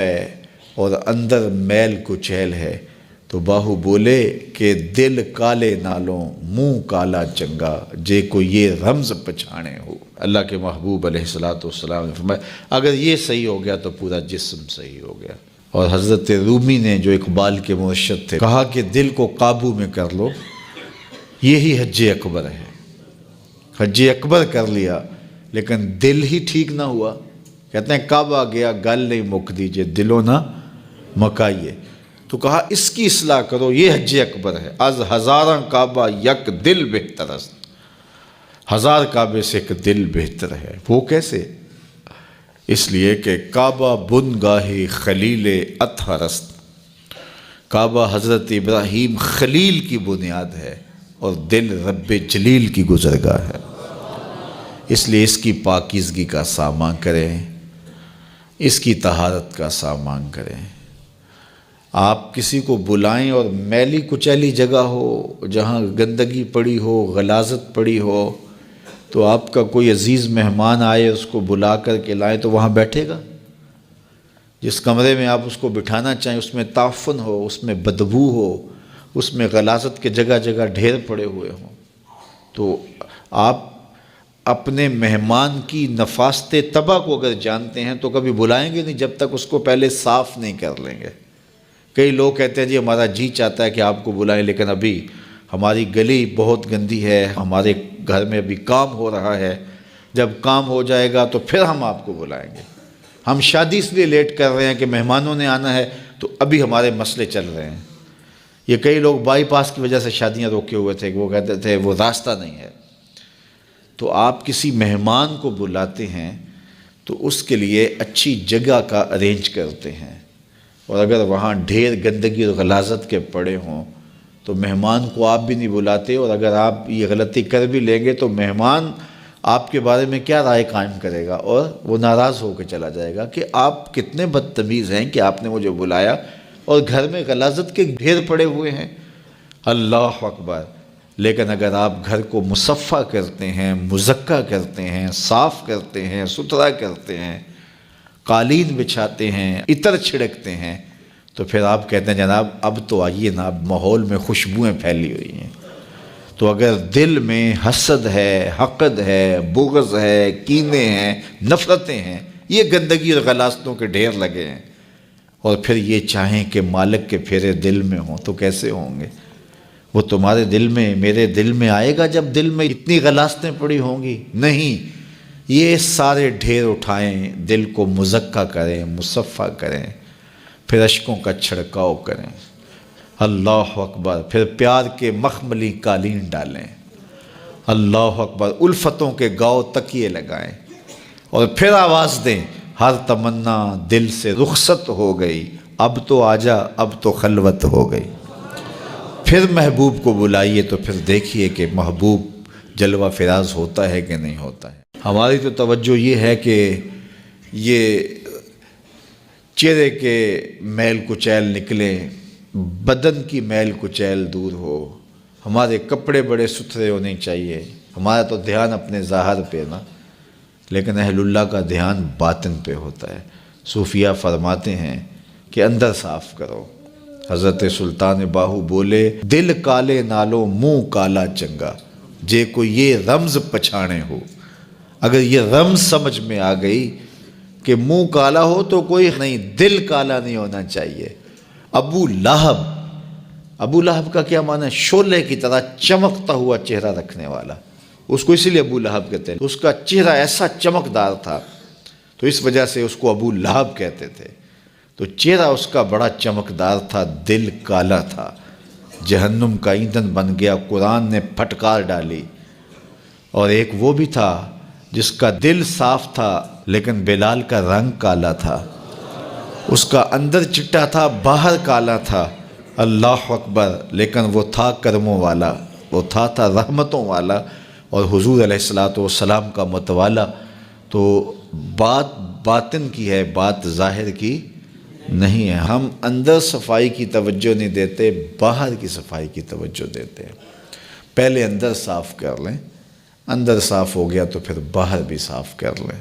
ہے اور اندر میل کچیل ہے، تو باہو بولے کہ دل کالے نالوں منہ کالا چنگا، جے کو یہ رمز پچھانے ہو۔ اللہ کے محبوب علیہ السلام نے فرمایا اگر یہ صحیح ہو گیا تو پورا جسم صحیح ہو گیا۔ اور حضرت رومی نے جو اقبال کے مرشد تھے کہا کہ دل کو قابو میں کر لو، یہی حج اکبر ہے۔ حج اکبر کر لیا لیکن دل ہی ٹھیک نہ ہوا، کہتے ہیں کعبہ گیا گل نہیں مک دیجئے دلوں نہ مکائیے، تو کہا اس کی اصلاح کرو، یہ حج اکبر ہے۔ از ہزاراں کعبہ یک دل بہتر است، ہزار کعبے سے ایک دل بہتر ہے۔ وہ کیسے؟ اس لیے کہ کعبہ بن گاہ خلیل اطہر است، کعبہ حضرت ابراہیم خلیل کی بنیاد ہے اور دل رب جلیل کی گزرگاہ ہے۔ اس لیے اس کی پاکیزگی کا سامان کریں، اس کی طہارت کا سامان کریں۔ آپ کسی کو بلائیں اور میلی کچیلی جگہ ہو، جہاں گندگی پڑی ہو، غلاظت پڑی ہو، تو آپ کا کوئی عزیز مہمان آئے اس کو بلا کر کے لائیں تو وہاں بیٹھے گا؟ جس کمرے میں آپ اس کو بٹھانا چاہیں اس میں تعفن ہو، اس میں بدبو ہو، اس میں غلاظت کے جگہ جگہ ڈھیر پڑے ہوئے ہوں، تو آپ اپنے مہمان کی نفاست طبع کو اگر جانتے ہیں تو کبھی بلائیں گے نہیں جب تک اس کو پہلے صاف نہیں کر لیں گے۔ کئی لوگ کہتے ہیں جی ہمارا جی چاہتا ہے کہ آپ کو بلائیں لیکن ابھی ہماری گلی بہت گندی ہے، ہمارے گھر میں ابھی کام ہو رہا ہے، جب کام ہو جائے گا تو پھر ہم آپ کو بلائیں گے۔ ہم شادی اس لیے لیٹ کر رہے ہیں کہ مہمانوں نے آنا ہے تو ابھی ہمارے مسئلے چل رہے ہیں۔ یہ کئی لوگ بائی پاس کی وجہ سے شادیاں روکے ہوئے تھے کہ وہ کہتے تھے وہ راستہ نہیں ہے۔ تو آپ کسی مہمان کو بلاتے ہیں تو اس کے لیے اچھی جگہ کا ارینج کرتے ہیں، اور اگر وہاں ڈھیر گندگی اور غلاظت کے پڑے ہوں تو مہمان کو آپ بھی نہیں بلاتے، اور اگر آپ یہ غلطی کر بھی لیں گے تو مہمان آپ کے بارے میں کیا رائے قائم کرے گا، اور وہ ناراض ہو کے چلا جائے گا کہ آپ کتنے بدتمیز ہیں کہ آپ نے مجھے بلایا اور گھر میں غلاظت کے ڈھیر پڑے ہوئے ہیں۔ اللہ اکبر! لیکن اگر آپ گھر کو مصفح کرتے ہیں، مزکہ کرتے ہیں، صاف کرتے ہیں، ستھرا کرتے ہیں، قالین بچھاتے ہیں، عطر چھڑکتے ہیں، تو پھر آپ کہتے ہیں جناب اب تو آئیے نا، اب ماحول میں خوشبوئیں پھیلی ہوئی ہیں۔ تو اگر دل میں حسد ہے، حقد ہے، بغض ہے، کینے ہیں، نفرتیں ہیں، یہ گندگی اور غلاظتوں کے ڈھیر لگے ہیں، اور پھر یہ چاہیں کہ مالک کے پھیرے دل میں ہوں تو کیسے ہوں گے؟ وہ تمہارے دل میں، میرے دل میں آئے گا جب دل میں اتنی غلاظتیں پڑی ہوں گی؟ نہیں، یہ سارے ڈھیر اٹھائیں، دل کو مزکہ کریں، مصفح کریں، پھر اشکوں کا چھڑکاؤ کریں۔ اللہ اکبر! پھر پیار کے مخملی قالین ڈالیں، اللہ اکبر! الفتوں کے گاؤ تکیے لگائیں، اور پھر آواز دیں ہر تمنا دل سے رخصت ہو گئی، اب تو آجا اب تو خلوت ہو گئی۔ پھر محبوب کو بلائیے تو پھر دیکھیے کہ محبوب جلوہ فراز ہوتا ہے کہ نہیں ہوتا ہے۔ ہماری تو توجہ یہ ہے کہ یہ چہرے کے میل کچیل نکلیں، بدن کی میل کچیل دور ہو، ہمارے کپڑے بڑے ستھرے ہونے چاہیے، ہمارا تو دھیان اپنے ظاہر پہ نا، لیکن اہل اللہ کا دھیان باطن پہ ہوتا ہے۔ صوفیہ فرماتے ہیں کہ اندر صاف کرو۔ حضرت سلطان باہو بولے دل کالے نالوں منہ کالا چنگا، جے کو یہ رمز پچھانے ہو۔ اگر یہ رمز سمجھ میں آ گئی کہ منہ کالا ہو تو کوئی نہیں، دل کالا نہیں ہونا چاہیے۔ ابو لہب کا کیا معنی ہے؟ شعلے کی طرح چمکتا ہوا چہرہ رکھنے والا، اس کو اسی لیے ابو لہب کہتے ہیں، اس کا چہرہ ایسا چمکدار تھا تو اس وجہ سے اس کو ابو لہب کہتے تھے۔ تو چہرہ اس کا بڑا چمکدار تھا، دل کالا تھا، جہنم کا ایندھن بن گیا، قرآن نے پھٹکار ڈالی۔ اور ایک وہ بھی تھا جس کا دل صاف تھا لیکن بلال کا رنگ کالا تھا، اس کا اندر چٹا تھا باہر کالا تھا، اللہ اکبر! لیکن وہ تھا کرموں والا، وہ تھا رحمتوں والا، اور حضور علیہ السلام کا متوالا۔ تو بات باطن کی ہے، بات ظاہر کی نہیں ہے۔ ہم اندر صفائی کی توجہ نہیں دیتے، باہر کی صفائی کی توجہ دیتے ہیں۔ پہلے اندر صاف کر لیں، اندر صاف ہو گیا تو پھر باہر بھی صاف کر لیں۔